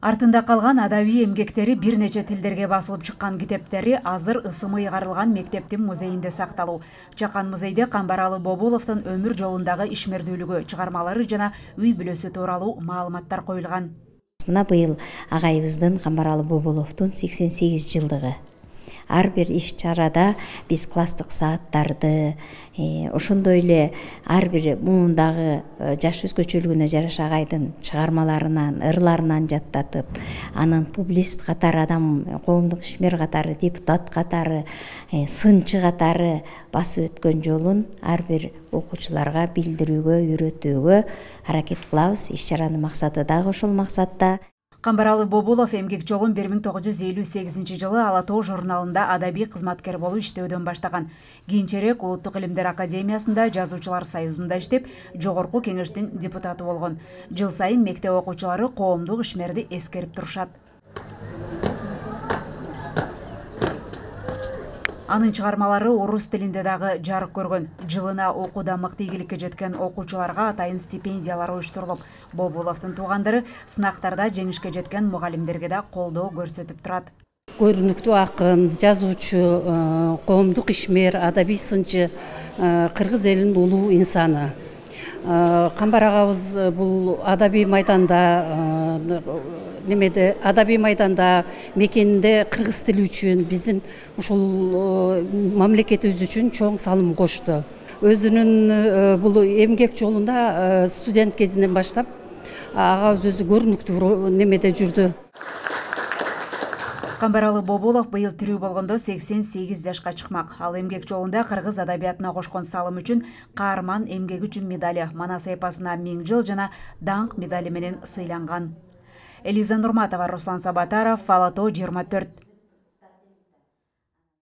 Артында калган адабий эмгектери бир нече тилдерге басылып чыккан китептери азыр ысымы ыйгарылган мектептин музейинде сакталуу. Чакан музейде Камбаралы Бобуловдун өмүр жолундагы ишмердүүлүгү, чыгармалары жана үй бүлөсү тууралуу маалыматтар коюлган. Мына быйыл агайыбыздын Камбаралы Бобуловдун 88 жылдыгы. Ар бир иш-чарада биз класстык сааттарды, ошондой эле ар бир муундагы жаш өзгөчөлүгүнө жараша агайдын чыгармаларынан, ырларынан жаттатып, анын публицист катары, адам коомдук ишмер катары, депутат катары, сынчы катары басып өткөн жолун ар бир окуучуларга билдирүүгө, үйрөтүүгө аракет кылабыз. Иш-чаранын максаты дагы ошол максатта. Камбаралы Бобулов эмгек жолун 1958 жылы Ала Тоо журналында адабий кызматкер болуп иштөөдөн баштаган. Кийинчерээк Улуттук илимдер академиясында, Жазуучулар союзунда иштеп, жогорку кеңештин депутаты болгон. Жыл сайын мектеп окуучулары коомдук ишмерди эскерип турушат. Анын чыгармалары орус тилинде дагы жарык көргөн. Жылына окууда мыкты ийгиликке жеткен окуучуларга атайын стипендиялар уюштурулуп, Бобуловдун туугандары сынактарда жеңишке жеткен мугалимдерге да колдоо көрсөтүп турат. Көрүнүктүү акын, жазуучу, коомдук ишмер, адабий сынчы, кыргыз элинин улуу инсаны. Камбар агабыз бул адабий майданда мекенинде кыргыз тили үчүн, биздин ушул мамлекетибиз үчүн чоң салым кошту. Өзүнүн бул эмгек жолунда студент кезинен баштап агабыз өзү көрүнүктүү немеде жүрдү. Камбаралы Бобулов быйыл тирүү болгондо 88 жашка чыкмак. Ал эмгек жолунда кыргыз адабиятына кошкон салым үчүн каарман эмгеги үчүн медали, Манас эпосуна 1000 жыл жана даңк медали менен сыйланган. Элиза Нурматова, Руслан Сабатаров, Ала Тоо 24.